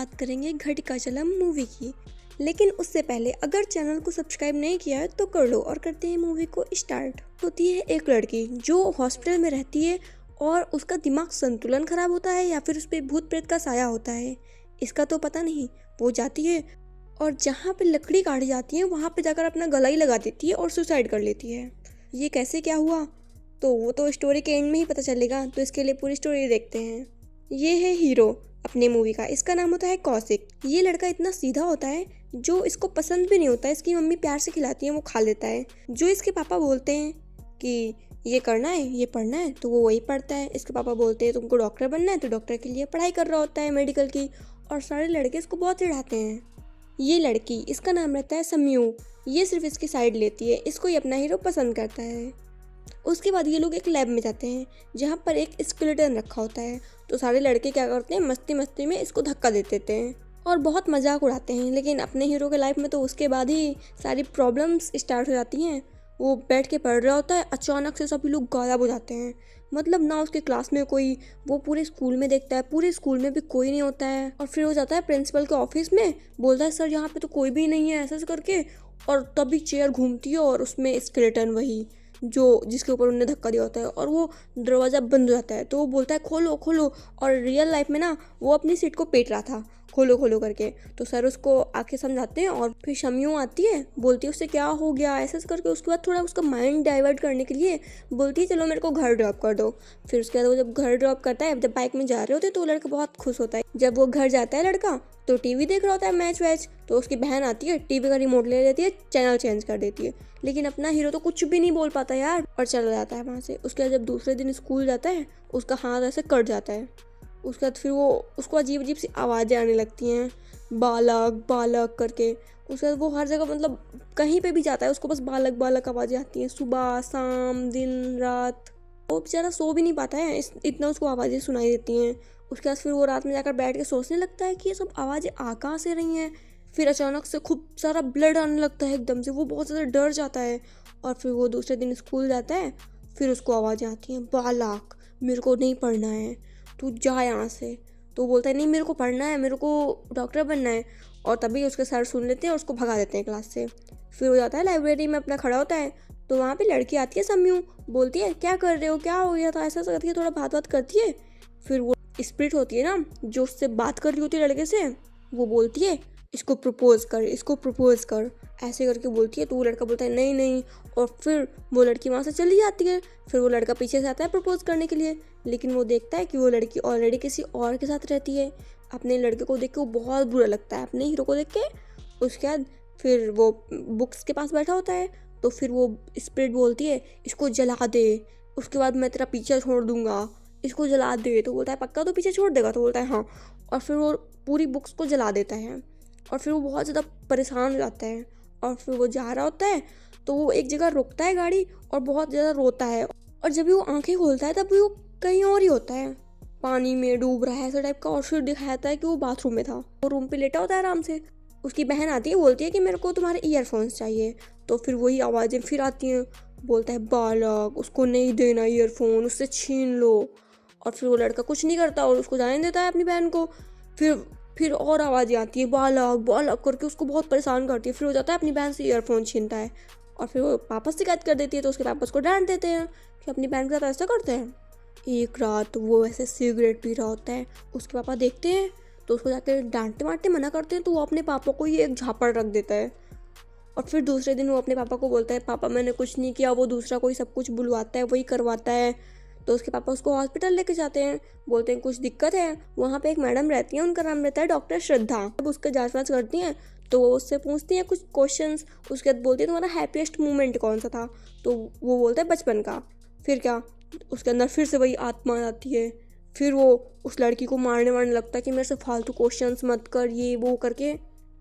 बात करेंगे घटिका चलम मूवी की। लेकिन उससे पहले अगर चैनल को सब्सक्राइब नहीं किया है तो कर लो और करते हैं मूवी को स्टार्ट। होती है एक लड़की जो हॉस्पिटल में रहती है और उसका दिमाग संतुलन खराब होता है या फिर उस पर भूत प्रेत का साया होता है, इसका तो पता नहीं। वो जाती है और जहाँ पे लकड़ी काटी जाती है वहाँ पे जाकर अपना गला ही लगा देती है और सुसाइड कर लेती है। ये कैसे क्या हुआ तो वो तो स्टोरी के एंड में ही पता चलेगा, तो इसके लिए पूरी स्टोरी देखते हैं। ये है हीरो अपने मूवी का, इसका नाम होता है कौशिक। ये लड़का इतना सीधा होता है, जो इसको पसंद भी नहीं होता है, इसकी मम्मी प्यार से खिलाती है वो खा लेता है। जो इसके पापा बोलते हैं कि ये करना है ये पढ़ना है तो वो वही पढ़ता है। इसके पापा बोलते हैं तुमको डॉक्टर बनना है तो डॉक्टर के लिए पढ़ाई कर रहा होता है मेडिकल की, और सारे लड़के इसको बहुत चिढ़ाते हैं। ये लड़की, इसका नाम रहता है समयू, ये सिर्फ इसकी साइड लेती है, इसको ये अपना हीरो पसंद करता है। उसके बाद ये लोग एक लैब में जाते हैं जहाँ पर एक स्केलेटन रखा होता है, तो सारे लड़के क्या करते हैं मस्ती मस्ती में इसको धक्का दे देते हैं और बहुत मजाक उड़ाते हैं। लेकिन अपने हीरो के लाइफ में तो उसके बाद ही सारी प्रॉब्लम्स स्टार्ट हो जाती हैं। वो बैठ के पढ़ रहा होता है, अचानक से सभी लोग गायब हो जाते हैं। मतलब ना उसके क्लास में कोई, वो पूरे स्कूल में देखता है पूरे स्कूल में भी कोई नहीं होता है। और फिर वो जाता है प्रिंसिपल के ऑफिस में, बोलता है सर यहाँ पे तो कोई भी नहीं है ऐसे करके, और तभी चेयर घूमती है और उसमें स्केलेटन वही जो जिसके ऊपर उन्होंने धक्का दिया होता है, और वो दरवाज़ा बंद हो जाता है। तो वो बोलता है खोलो खोलो, और रियल लाइफ में ना वो अपनी सीट को पेट रहा था खोलो खोलो करके। तो सर उसको आके समझाते हैं और फिर शम्यू आती है, बोलती है उससे क्या हो गया ऐसे करके। उसके बाद थोड़ा उसका माइंड डाइवर्ट करने के लिए बोलती है चलो मेरे को घर ड्रॉप कर दो। फिर उसके बाद वो जब घर ड्रॉप करता है, जब बाइक में जा रहे होते हैं तो लड़का बहुत खुश होता है। जब वो घर जाता है लड़का तो टीवी देख रहा होता है मैच वैच, तो उसकी बहन आती है टीवी का रिमोट ले लेती है, चैनल चेंज कर देती है। लेकिन अपना हीरो तो कुछ भी नहीं बोल पाता यार और चला जाता है वहाँ से। उसके बाद जब दूसरे दिन स्कूल जाता है उसका हाथ ऐसे कट जाता है। उसके बाद फिर वो उसको अजीब अजीब सी आवाज़ें आने लगती हैं, बालक बालक करके। उसके बाद वो हर जगह मतलब कहीं पे भी जाता है उसको बस बालक बालक आवाज़ें आती हैं, सुबह शाम दिन रात। वो बेचारा सो भी नहीं पाता है, इतना उसको आवाज़ें सुनाई देती हैं। उसके बाद फिर वो रात में जाकर बैठ के सोचने लगता है कि ये सब आवाज़ें आ कहाँ से रही हैं। फिर अचानक से खूब सारा ब्लड आने लगता है एकदम से, वो बहुत ज़्यादा डर जाता है। और फिर वो दूसरे दिन स्कूल जाता है, फिर उसको आवाज़ें आती हैं बालक मेरे को नहीं पढ़ना है तू जा यहाँ से। तो बोलता है नहीं मेरे को पढ़ना है, मेरे को डॉक्टर बनना है। और तभी उसके सर सुन लेते हैं और उसको भगा देते हैं क्लास से। फिर वो जाता है लाइब्रेरी में अपना खड़ा होता है, तो वहाँ पे लड़की आती है समयू, बोलती है क्या कर रहे हो क्या हो गया था, ऐसा करती है थोड़ा बात करती है। फिर वो स्पिरिट होती है ना जो उससे बात कर रही होती है लड़के से, वो बोलती है इसको प्रपोज कर इसको प्रपोज कर ऐसे करके बोलती है। तो वो लड़का बोलता है नहीं नहीं, और फिर वो लड़की वहाँ से चली जाती है। फिर वो लड़का पीछे से आता है प्रपोज करने के लिए, लेकिन वो देखता है कि वो लड़की ऑलरेडी किसी और के साथ रहती है। अपने लड़के को देख के वो बहुत बुरा लगता है अपने हीरो को देख के। उसके बाद फिर वो बुक्स के पास बैठा होता है, तो फिर वो स्पिरिट बोलती है इसको जला दे, उसके बाद मैं तेरा पीछा छोड़ दूंगा, इसको जला दे। तो बोलता है पक्का तो पीछे छोड़ देगा, तो बोलता है हाँ। और फिर वो पूरी बुक्स को जला देता है और फिर वो बहुत ज़्यादा परेशान हो जाता है। और फिर वो जा रहा होता है तो वो एक जगह रुकता है गाड़ी और बहुत ज़्यादा रोता है। और जब भी वो आंखें खोलता है तब भी वो कहीं और ही होता है, पानी में डूब रहा है ऐसा टाइप का। और फिर दिखाता है कि वो बाथरूम में था, वो रूम पे लेटा होता है आराम से। उसकी बहन आती है, बोलती है कि मेरे को तुम्हारे ईयरफोन्स चाहिए। तो फिर वही आवाज़ें फिर आती हैं, बोलता है बालक उसको नहीं देना ईयरफोन, उससे छीन लो। और फिर वो लड़का कुछ नहीं करता और उसको जाने देता है अपनी बहन को। फिर और आवाज़ें आती है बालक बालक करके, उसको बहुत परेशान करती है। फिर हो जाता है अपनी बहन से ईयरफोन छीनता है और फिर वो पापा से शिकायत कर देती है। तो उसके पापा उसको डांट देते हैं कि अपनी बहन के साथ ऐसा करते हैं। एक रात वो ऐसे सिगरेट पी रहा होता है, उसके पापा देखते हैं तो उसको जाकर डांटते मारते मना करते हैं। तो वो अपने पापा को ही एक झापड़ रख देता है। और फिर दूसरे दिन वो अपने पापा को बोलता है पापा मैंने कुछ नहीं किया, वो दूसरा कोई सब कुछ बुलवाता है वही करवाता है। तो उसके पापा उसको हॉस्पिटल लेके जाते हैं, बोलते हैं कुछ दिक्कत है। वहाँ पे एक मैडम रहती है, उनका नाम रहता है डॉक्टर श्रद्धा। अब उसका जांच वाँच करती हैं तो वो उससे पूछती हैं कुछ क्वेश्चंस। उसके बाद बोलती है तुम्हारा हैप्पीएस्ट मोमेंट कौन सा था, तो वो बोलता है बचपन का। फिर क्या, उसके अंदर फिर से वही आत्मा आती है। फिर वो उस लड़की को मारने लगता है कि मेरे से फालतू क्वेश्चंस मत कर ये वो करके।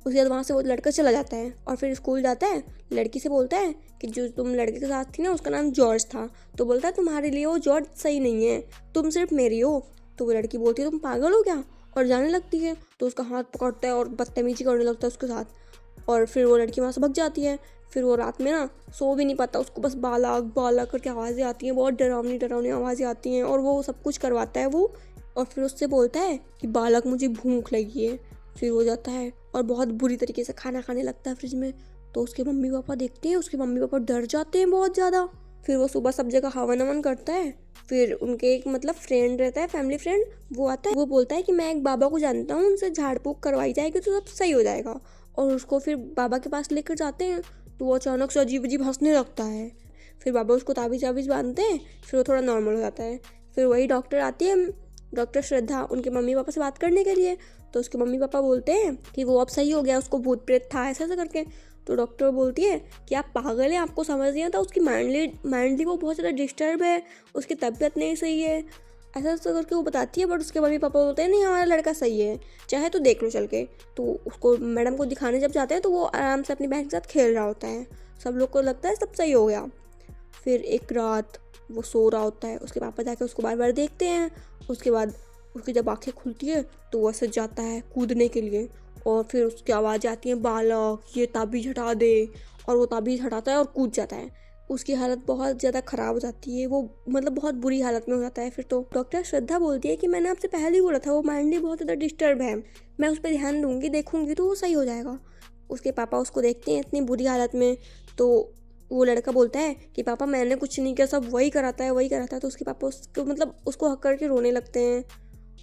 उसके बाद वहाँ से वो लड़का चला जाता है और फिर स्कूल जाता है। लड़की से बोलता है कि जो तुम लड़के के साथ थी ना उसका नाम जॉर्ज था। तो बोलता है तुम्हारे लिए वो जॉर्ज सही नहीं है, तुम सिर्फ मेरी हो। तो वो लड़की बोलती है तुम पागल हो क्या, और जाने लगती है। तो उसका हाथ पकड़ता है और बदतमीजी करने लगता है उसके साथ। और फिर वो लड़की वहाँ से भग जाती है। फिर वो रात में ना सो भी नहीं पाता, उसको बस बालक बालक करके आवाज़ें आती हैं, बहुत डरावनी डरावनी आवाज़ें आती हैं। और वो सब कुछ करवाता है वो। और फिर उससे बोलता है कि बालक मुझे भूख लगी है, फिर वो जाता है और बहुत बुरी तरीके से खाना खाने लगता है फ्रिज में। तो उसके मम्मी पापा देखते हैं, उसके मम्मी पापा डर जाते हैं बहुत ज़्यादा। फिर वो सुबह सब जगह हवन अवन करता है। फिर उनके एक मतलब फ्रेंड रहता है, फैमिली फ्रेंड, वो आता है, वो बोलता है कि मैं एक बाबा को जानता हूँ, उनसे झाड़ फूक करवाई जाएगी तो सब सही हो जाएगा। और उसको फिर बाबा के पास लेकर जाते हैं तो वो अचानक से अजीब अजीब हंसने लगता है। फिर बाबा उसको ताबीज़ वाबीज़ बांधते हैं, फिर वो थोड़ा नॉर्मल हो जाता है। फिर वही डॉक्टर आती है, डॉक्टर श्रद्धा, उनके मम्मी पापा से बात करने के लिए। तो उसके मम्मी पापा बोलते हैं कि वो अब सही हो गया, उसको भूत प्रेत था ऐसा ऐसा करके। तो डॉक्टर बोलती है कि आप पागल हैं, आपको समझ नहीं आता, उसकी माइंडली वो बहुत ज़्यादा डिस्टर्ब है, उसकी तबीयत नहीं सही है, ऐसा ऐसा करके वो बताती है। बट उसके मम्मी पापा बोलते हैं नहीं हमारा लड़का सही है, चाहे तो देख लो चल के। तो उसको मैडम को दिखाने जब जाते हैं तो वो आराम से अपनी बहन के साथ खेल रहा होता है, सब लोग को लगता है सब सही हो गया। फिर एक रात वो सो रहा होता है, उसके पापा जाके उसको बार बार देखते हैं। उसके बाद उसकी जब आंखें खुलती है तो वो ऐसे जाता है कूदने के लिए, और फिर उसकी आवाज़ आती है बालक ये ताबीज़ हटा दे, और वो ताबीज़ हटाता है और कूद जाता है। उसकी हालत बहुत ज़्यादा ख़राब हो जाती है, वो मतलब बहुत बुरी हालत में हो जाता है। फिर तो डॉक्टर श्रद्धा बोलती है कि मैंने आपसे पहले ही बोला था वो माइंडली बहुत ज़्यादा डिस्टर्ब है, मैं उस पर ध्यान दूंगी, देखूंगी तो वो सही हो जाएगा। उसके पापा उसको देखते हैं इतनी बुरी हालत में, तो वो लड़का बोलता है कि पापा मैंने कुछ नहीं किया, सब वही कराता है वही कराता है। तो उसके पापा उसको मतलब उसको हक करके रोने लगते हैं।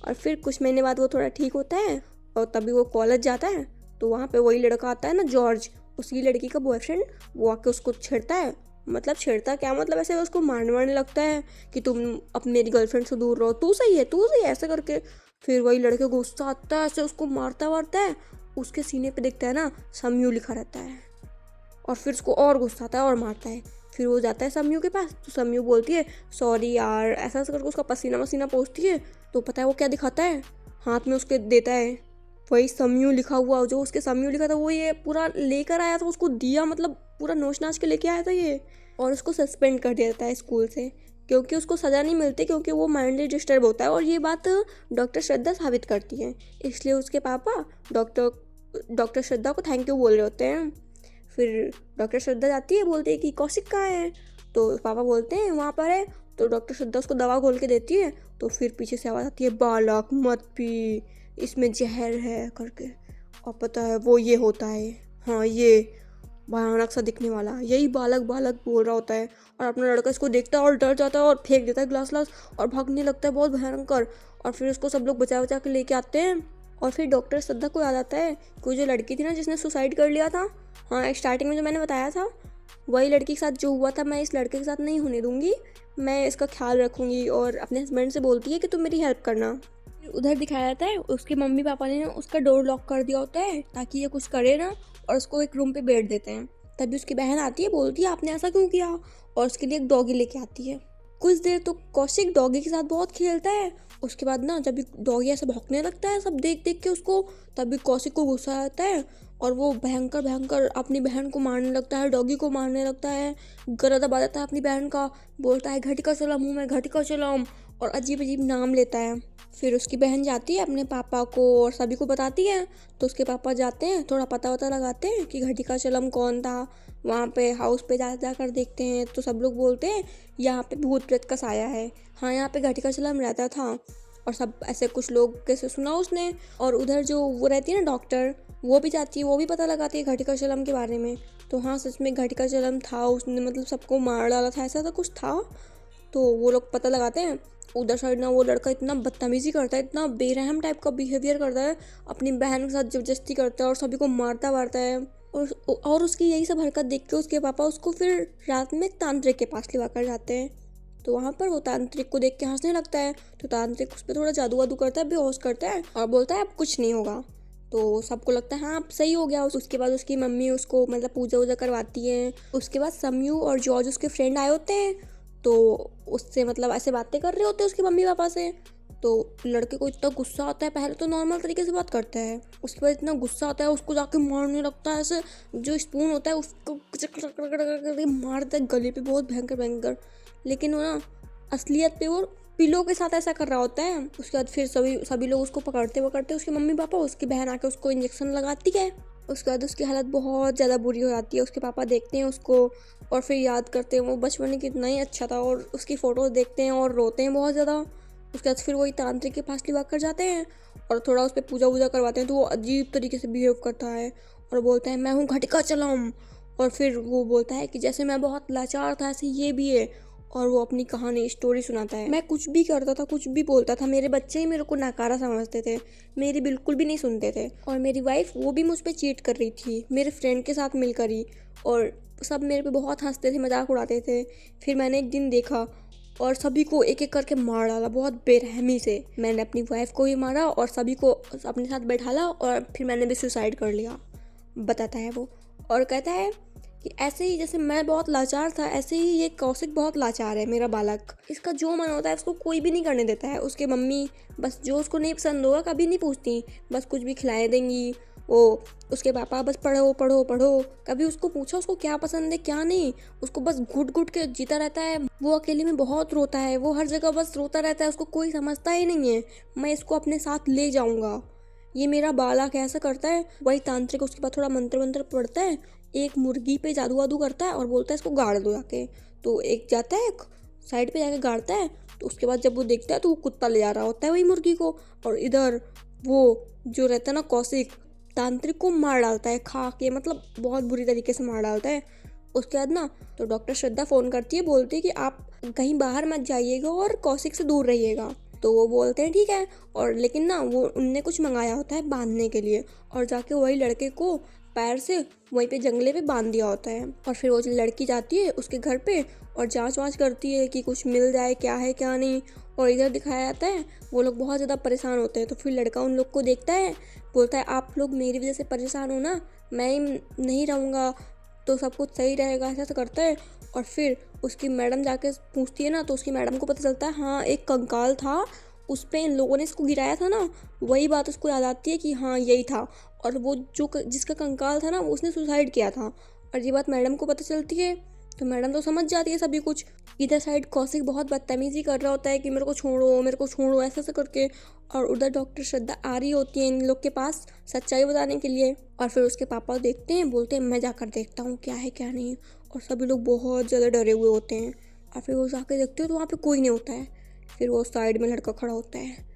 और फिर कुछ महीने बाद वो थोड़ा ठीक होता है और तभी वो कॉलेज जाता है। तो वहाँ पे वही लड़का आता है ना जॉर्ज, उसकी लड़की का बॉयफ्रेंड, वो आके उसको छेड़ता है। मतलब छेड़ता क्या, मतलब ऐसे उसको मारने लगता है कि तुम अब मेरी गर्लफ्रेंड से दूर रहो, तू सही है तू सही है ऐसे करके। फिर वही लड़के को गुस्सा आता है, ऐसे उसको मारता वारता है। उसके सीने पे दिखता है ना समयू लिखा रहता है, और फिर उसको और गुस्सा आता है और मारता है। फिर वो जाता है समयू के पास, तो समयू बोलती है सॉरी यार ऐसा ऐसा करके उसका पसीना वसीना पोंछती है। तो पता है वो क्या दिखाता है, हाथ में उसके देता है वही समयू लिखा हुआ, जो उसके समयू लिखा था वो ये पूरा लेकर आया था, उसको दिया, मतलब पूरा नोच नाच के लेके आया था ये। और उसको सस्पेंड कर दिया जाता है स्कूल से, क्योंकि उसको सज़ा नहीं मिलती, क्योंकि वो माइंडली डिस्टर्ब होता है। और ये बात डॉक्टर श्रद्धा साबित करती है, इसलिए उसके पापा डॉक्टर श्रद्धा को थैंक यू बोल रहे होते हैं। फिर डॉक्टर श्रद्धा जाती है, बोलती है कि कौशिक कहाँ है, तो पापा बोलते हैं वहाँ पर है। तो डॉक्टर श्रद्धा उसको दवा घोल के देती है। तो फिर पीछे से आवाज़ आती है बालक मत पी, इसमें जहर है करके। और पता है वो ये होता है, हाँ ये भयानक सा दिखने वाला, यही बालक बालक बोल रहा होता है। और अपना लड़का इसको देखता है और डर जाता है और फेंक देता है ग्लास और भागने लगता है बहुत भयंकर। और फिर उसको सब लोग बचा बचा के लेके आते हैं। और फिर डॉक्टर श्रद्धा को याद आता है कि जो लड़की थी ना जिसने सुसाइड कर लिया था, हाँ स्टार्टिंग में जो मैंने बताया था, वही लड़की के साथ जो हुआ था मैं इस लड़के के साथ नहीं होने दूंगी, मैं इसका ख्याल रखूंगी। और अपने हस्बैंड से बोलती है कि तुम मेरी हेल्प करना। उधर दिखाया जाता है उसके मम्मी पापा ने उसका डोर लॉक कर दिया होता है ताकि ये कुछ करे ना, और उसको एक रूम पे बैठ देते हैं। तभी उसकी बहन आती है, बोलती है आपने ऐसा क्यों किया, और उसके लिए एक डॉगी लेके आती है। कुछ देर तो कौशिक डॉगी के साथ बहुत खेलता है। उसके बाद ना जब डॉगी ऐसे भौंकने लगता है सब देख देख के उसको, तभी कौशिक को गुस्सा आता है और वो भयंकर भयंकर अपनी बहन को मारने लगता है, डॉगी को मारने लगता है, गला दबा देता है अपनी बहन का, बोलता है घटिका चलम हूँ मैं, घटिका चलम, और अजीब अजीब नाम लेता है। फिर उसकी बहन जाती है अपने पापा को और सभी को बताती है। तो उसके पापा जाते हैं, थोड़ा पता वता लगाते हैं कि घटिका चलम कौन था। वहाँ पे हाउस पे जाकर देखते हैं तो सब लोग बोलते हैं यहाँ पे भूत प्रेत का साया है, हाँ यहाँ पे घटिका चलम रहता था। और सब ऐसे कुछ लोग कैसे सुना उसने। और उधर जो वो रहती है ना डॉक्टर, वो भी जाती है, वो भी पता लगाती है घटिका चलम के बारे में। तो हाँ सच में घटिका चलम था, उसने मतलब सबको मार डाला था, ऐसा तो कुछ था। तो वो लोग पता लगाते हैं। उधर साइड ना वो लड़का इतना बदतमीजी करता है, इतना बेरहम टाइप का बिहेवियर करता है, अपनी बहन के साथ जबरदस्ती करता है और सभी को मारता वारता है। और उसकी यही सब हरकत देख के उसके पापा उसको फिर रात में तांत्रिक के पास ले कर जाते हैं। तो वहाँ पर वो तांत्रिक को देख के हंसने लगता है। तो तांत्रिक उस पर थोड़ा जादू वादू करता है, बेहोश करता है और बोलता है अब कुछ नहीं होगा। तो सबको लगता है हाँ अब सही हो गया। उसके बाद उसकी मम्मी उसको मतलब पूजा वूजा करवाती है। उसके बाद समयू और जॉर्ज उसके फ्रेंड आए होते हैं, तो उससे मतलब ऐसे बातें कर रहे होते हैं उसके मम्मी पापा से। तो लड़के को इतना गुस्सा आता है, पहले तो नॉर्मल तरीके से बात करता है, उसके बाद इतना गुस्सा आता है उसको जाके मारने लगता है। ऐसे जो स्पून होता है उसको मारता है गले पे, बहुत भयंकर भयंकर। लेकिन वो ना असलियत पे वो पिलो के साथ ऐसा कर रहा होता है। उसके बाद फिर सभी लोग उसको पकड़ते उसके मम्मी पापा, उसकी बहन आके उसको इंजेक्शन लगाती है। उसके बाद उसकी हालत बहुत ज़्यादा बुरी हो जाती है। उसके पापा देखते हैं उसको और फिर याद करते हैं वो बचपन में कितना ही अच्छा था, और उसकी फ़ोटो देखते हैं और रोते हैं बहुत ज़्यादा। उसके बाद फिर वही तांत्रिक के पास लिवा कर जाते हैं और थोड़ा उस पर पूजा वूजा करवाते हैं। तो वो अजीब तरीके से बिहेव करता है और बोलता है मैं हूँ घटिका चलम। और फिर वो बोलता है कि जैसे मैं बहुत लाचार था ऐसे ये भी है। और वो अपनी कहानी स्टोरी सुनाता है। मैं कुछ भी करता था, कुछ भी बोलता था, मेरे बच्चे ही मेरे को नकारा समझते थे, मेरी बिल्कुल भी नहीं सुनते थे। और मेरी वाइफ वो भी मुझ पर चीट कर रही थी मेरे फ्रेंड के साथ मिलकर ही। और सब मेरे पे बहुत हंसते थे, मजाक उड़ाते थे। फिर मैंने एक दिन देखा और सभी को एक एक करके मार डाला बहुत बेरहमी से। मैंने अपनी वाइफ को भी मारा और सभी को अपने साथ बैठाला और फिर मैंने भी सुसाइड कर लिया, बताता है वो। और कहता है कि ऐसे ही जैसे मैं बहुत लाचार था ऐसे ही ये कौशिक बहुत लाचार है, मेरा बालक। इसका जो मन होता है उसको कोई भी नहीं करने देता है। उसके मम्मी बस जो उसको नहीं पसंद होगा कभी नहीं पूछती, बस कुछ भी खिलाए देंगी। वो उसके पापा बस पढ़ो पढ़ो पढ़ो, कभी उसको पूछा उसको क्या पसंद है क्या नहीं, उसको बस घुट घुट के जीता रहता है। वो अकेले में बहुत रोता है, वो हर जगह बस रोता रहता है, उसको कोई समझता ही नहीं है। मैं इसको अपने साथ ले जाऊंगा, ये मेरा बालक ऐसा करता है। वही तांत्रिक उसके बाद थोड़ा मंत्र वंत्र पढ़ता है, एक मुर्गी पे जादू वादू करता है और बोलता है इसको गाड़ दो जाके। तो एक जाता है एक साइड पे जाके गाड़ता है। तो उसके बाद जब वो देखता है तो वो कुत्ता ले जा रहा होता है वही मुर्गी को। और इधर वो जो रहता है ना कौशिक, तांत्रिक को मार डालता है खा के, मतलब बहुत बुरी तरीके से मार डालता है। उसके बाद ना तो डॉक्टर श्रद्धा फ़ोन करती है, बोलती है कि आप कहीं बाहर मत जाइएगा और कौशिक से दूर रहिएगा। तो वो बोलते हैं ठीक है। और लेकिन ना वो उनने कुछ मंगाया होता है बांधने के लिए और जाके वही लड़के को पैर से वहीं पे जंगले पे बांध दिया होता है। और फिर वो लड़की जाती है उसके घर पे और जांच वाँच करती है कि कुछ मिल जाए क्या है क्या नहीं। और इधर दिखाया जाता है वो लोग बहुत ज़्यादा परेशान होते हैं। तो फिर लड़का उन लोग को देखता है, बोलता है आप लोग मेरी वजह से परेशान हो ना, मैं ही नहीं रहूँगा तो सब कुछ सही रहेगा, ऐसा करता है। और फिर उसकी मैडम जाके पूछती है ना तो उसकी मैडम को पता चलता है हाँ एक कंकाल था उस पे इन लोगों ने इसको गिराया था ना, वही बात उसको याद आती है कि हाँ यही था। और वो जो जिसका कंकाल था ना उसने सुसाइड किया था। और ये बात मैडम को पता चलती है तो मैडम तो समझ जाती है सभी कुछ। इधर साइड कौशिक बहुत बदतमीजी कर रहा होता है कि मेरे को छोड़ो ऐसा ऐसा करके। और उधर डॉक्टर श्रद्धा आ रही होती है इन लोग के पास सच्चाई बताने के लिए। और फिर उसके पापा देखते हैं, बोलते हैं मैं जाकर देखता हूँ क्या है क्या नहीं। और सभी लोग बहुत ज़्यादा डरे हुए होते हैं। और फिर वो जाके देखते हो तो वहाँ पे कोई नहीं होता है। फिर वो साइड में लड़का खड़ा होता है।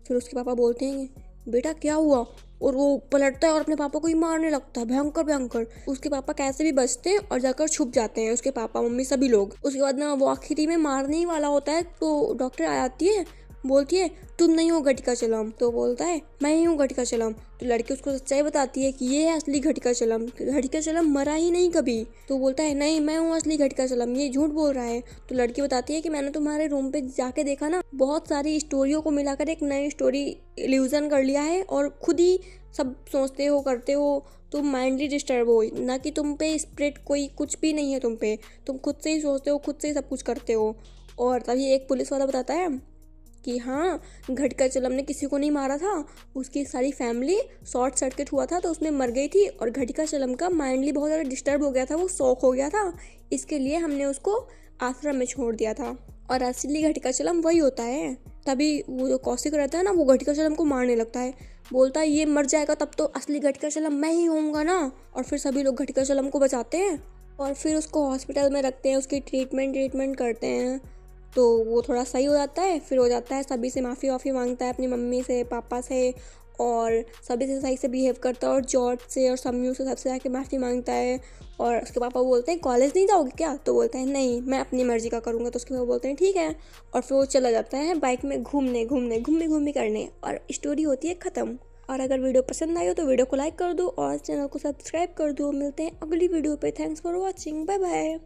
फिर उसके पापा बोलते हैं बेटा क्या हुआ, और वो पलटता है और अपने पापा को ही मारने लगता है भयंकर भयंकर। उसके पापा कैसे भी बचते हैं और जाकर छुप जाते हैं, उसके पापा मम्मी सभी लोग। उसके बाद ना वो आखिरी में मारने ही वाला होता है तो डॉक्टर आ जाती है, बोलती है तुम नहीं हो घटिका चलम। तो बोलता है मैं ही हूँ घटिका चलम। तो लड़की उसको सच्चाई बताती है कि ये है असली घटिका चलम, घटिका चलम मरा ही नहीं कभी। तो बोलता है नहीं मैं हूँ असली घटिका चलम, ये झूठ बोल रहा है। तो लड़की बताती है कि मैंने तुम्हारे रूम पे जाके देखा ना, बहुत सारी स्टोरियों को मिलाकर एक नई स्टोरी इल्यूजन कर लिया है और खुद ही सब सोचते हो करते हो, तुम माइंडली डिस्टर्ब हो ना कि तुम पे स्पिरिट कोई कुछ भी नहीं है तुम पे, तुम खुद से ही सोचते हो खुद से ही सब कुछ करते हो। और तभी एक पुलिस वाला बताता है कि हाँ घटिका चलम ने किसी को नहीं मारा था, उसकी सारी फैमिली शॉर्ट सर्किट हुआ था तो उसमें मर गई थी और घटिका चलम का माइंडली बहुत ज़्यादा डिस्टर्ब हो गया था, वो शौक हो गया था, इसके लिए हमने उसको आश्रम में छोड़ दिया था और असली घटिका चलम वही होता है। तभी वो जो कौशिक रहता है ना वो घटिका चलम को मारने लगता है, बोलता है ये मर जाएगा तब तो असली घटिका चलम मैं ही होऊंगा ना। और फिर सभी लोग घटिका चलम को बचाते हैं और फिर उसको हॉस्पिटल में रखते हैं, उसकी ट्रीटमेंट करते हैं तो वो थोड़ा सही हो जाता है। फिर हो जाता है, सभी से माफ़ी वाफ़ी मांगता है, अपनी मम्मी से पापा से और सभी से सही से बिहेव करता है और जॉर्ज से और सम्यू से सबसे जाके माफ़ी मांगता है। और उसके पापा बोलते हैं कॉलेज नहीं जाओगे क्या, तो बोलता है नहीं मैं अपनी मर्जी का करूँगा। तो उसके पापा बोलते हैं ठीक है। और फिर वो चला जाता है बाइक में घूमने करने और स्टोरी होती है ख़त्म। और अगर वीडियो पसंद आई हो तो वीडियो को लाइक कर दो और चैनल को सब्सक्राइब कर दो। मिलते हैं अगली वीडियो पे। Thanks for watching, bye bye.